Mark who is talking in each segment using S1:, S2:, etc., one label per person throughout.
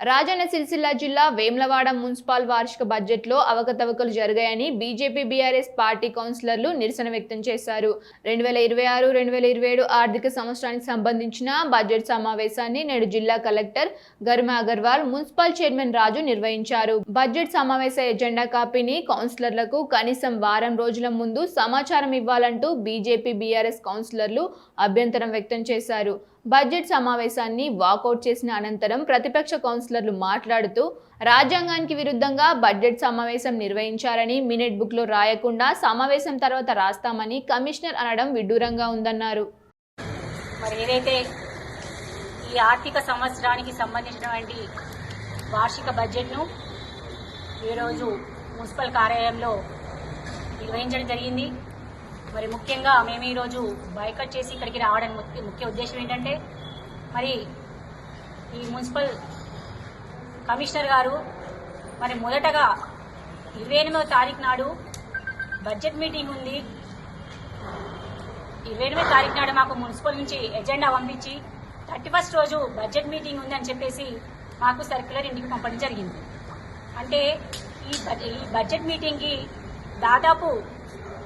S1: రాజన్న సిరిసిల్ల జిల్లా వేములవాడ మున్సిపల్ వార్షిక బడ్జెట్లో అవకతవకలు జరిగాయని బీజేపీ బీఆర్ఎస్ పార్టీ కౌన్సిలర్లు నిరసన వ్యక్తం చేశారు. 2026-2027 ఆర్థిక సంవత్సరానికి సంబంధించిన బడ్జెట్ సమావేశాన్ని నేడు జిల్లా collector Garima Agarwal, municipal chairman Raju నిర్వహించారు. బడ్జెట్ సమావేశ ఎజెండా కాపీని కౌన్సిలర్లకు కనీసం వారం రోజుల ముందు సమాచారం ఇవ్వాలంటూ బీజేపీ బీఆర్ఎస్ కౌన్సిలర్లు అభ్యంతరం వ్యక్తం చేశారు. బడ్జెట్ సమావేశాన్ని వాకౌట్ చేసిన అనంతరం ప్రతిపక్ష కౌన్సిలర్లు మాట్లాడుతూ రాజ్యాంగానికి విరుద్ధంగా బడ్జెట్ సమావేశం నిర్వహించారని, మినిట్ బుక్ లో రాయకుండా సమావేశం తర్వాత రాస్తామని కమిషనర్ అనడం విడ్డూరంగా ఉందన్నారు.
S2: మరి ఏదైతే ఈ ఆర్థిక సంవత్సరానికి సంబంధించినటువంటి వార్షిక బడ్జెట్ను ఈరోజు మున్సిపల్ కార్యాలయంలో నిర్వహించడం జరిగింది. మరి ముఖ్యంగా మేము ఈరోజు బాయ్కాట్ చేసి ఇక్కడికి రావడానికి ముఖ్య ఉద్దేశం ఏంటంటే, మరి ఈ మున్సిపల్ కమిషనర్ గారు మరి మొదటగా 28వ తారీఖు నాడు బడ్జెట్ మీటింగ్ ఉంది. 28వ తారీఖు నాడు మాకు మున్సిపల్ నుంచి ఎజెండా పంపించి 31st రోజు బడ్జెట్ మీటింగ్ ఉంది అని చెప్పేసి మాకు సర్క్యులర్ ఇంటికి పంపడం జరిగింది. అంటే ఈ బడ్జెట్ మీటింగ్కి దాదాపు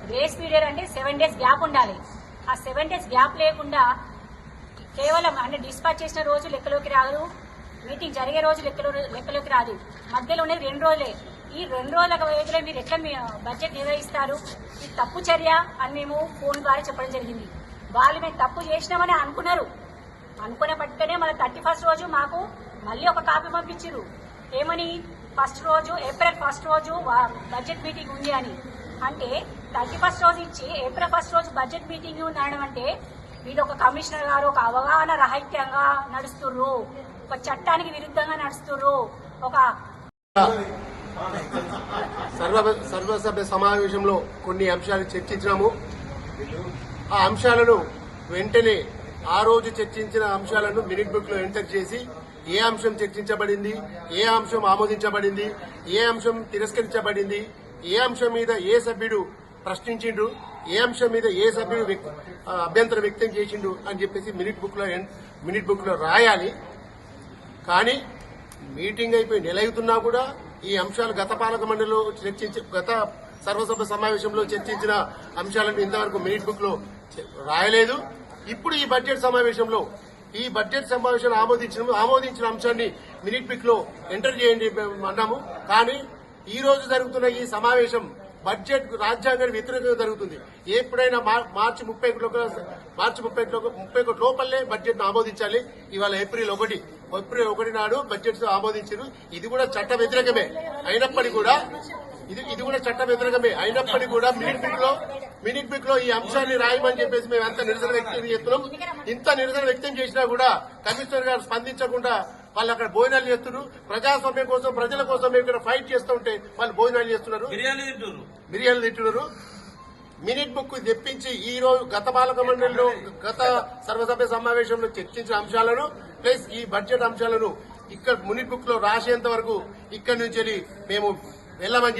S2: గ్రేస్ పీరియడ్ అంటే 7 days గ్యాప్ ఉండాలి. ఆ 7 days గ్యాప్ లేకుండా కేవలం అంటే డిస్పాచ్ చేసిన రోజు లెక్కలోకి రాదు, మీటింగ్ జరిగే రోజు లెక్కలోకి రాదు, మధ్యలో ఉన్నది 2 రోజులే. ఈ 2 రోజుల వ్యవధిలో మీరు ఎట్లా బడ్జెట్ నిర్వహిస్తారు? ఇది తప్పు చర్య అని మేము ఫోన్ ద్వారా చెప్పడం జరిగింది. వాళ్ళు మేము తప్పు చేసినామని అనుకున్నారు. అనుకునే పట్టుకనే మన 31st రోజు మాకు మళ్ళీ ఒక కాపీ పంపించారు. ఏమని? ఏప్రిల్ 1st రోజు బడ్జెట్ మీటింగ్ ఉంది అని. అంటే 31st రోజు ఇచ్చి ఏప్రిల్ 1st రోజు బడ్జెట్ మీటింగ్ ఉండడం అంటే వీళ్ళు ఒక కమిషనర్ గారు ఒక అవగాహన రహితంగా నడుస్తుర్రు, ఒక చట్టానికి విరుద్ధంగా నడుస్తుర్రు. ఒక
S3: సర్వసభ్య సమావేశంలో కొన్ని అంశాలు చర్చించినాము. ఆ అంశాలను వెంటనే ఆ రోజు చర్చించిన అంశాలను మినిట్ బుక్ లో ఎంటర్ చేసి ఏ అంశం చర్చించబడింది, ఏ అంశం ఆమోదించబడింది, ఏ అంశం తిరస్కరించబడింది, ఏ అంశం మీద ఏ సభ్యుడు ప్రశ్నించిండు, ఏ అంశం మీద ఏ సభ్యుడు అభ్యంతరం వ్యక్తం చేసిండు అని చెప్పేసి మినిట్ బుక్ లో రాయాలి. కానీ మీటింగ్ అయిపోయి నెల అవుతున్నా కూడా ఈ అంశాలు గత పాలక మండలిలో గత సర్వసభ సమావేశంలో చర్చించిన అంశాలను ఇంతవరకు మినిట్ బుక్ లో రాయలేదు. ఇప్పుడు ఈ బడ్జెట్ సమావేశంలో ఆమోదించిన అంశాన్ని మినిట్ బుక్ లో ఎంటర్ చేయండి అన్నాము. కానీ ఈ రోజు జరుగుతున్న ఈ సమావేశం బడ్జెట్ రాజ్యాంగానికి వ్యతిరేకంగా జరుగుతుంది. ఎప్పుడైనా మార్చి 30 లోపలనే బడ్జెట్ ను ఆమోదించాలి. ఇవాళ ఏప్రిల్ 1 నాడు బడ్జెట్ ఆమోదించారు. ఇది కూడా చట్ట వ్యతిరేకమే అయినప్పటికీ కూడా మినిట్ బుక్ లో ఈ అంశాన్ని రాయమని చెప్పేసి మేము ఎంత నిరసన వ్యక్తం చేస్తున్నాం. ఇంత నిరసన వ్యక్తం చేసినా కూడా కమిషనర్ గారు స్పందించకుండా వాళ్ళు అక్కడ భోజనాలు చేస్తున్నారు. ప్రజాస్వామ్యం కోసం, ప్రజల కోసం మేము ఇక్కడ ఫైట్ చేస్తూ ఉంటే వాళ్ళు భోజనాలు చేస్తున్నారు, బిర్యానీలు తింటున్నారు. మినిట్ బుక్ తెప్పించి ఈ రోజు గత పాలక మండలిలో గత సర్వసభ్య సమావేశంలో చర్చించిన అంశాలను ప్లస్ ఈ బడ్జెట్ అంశాలను ఇక్కడ మినిట్ బుక్ లో రాసేంత వరకు ఇక్కడి నుంచి మేము వెళ్ళమని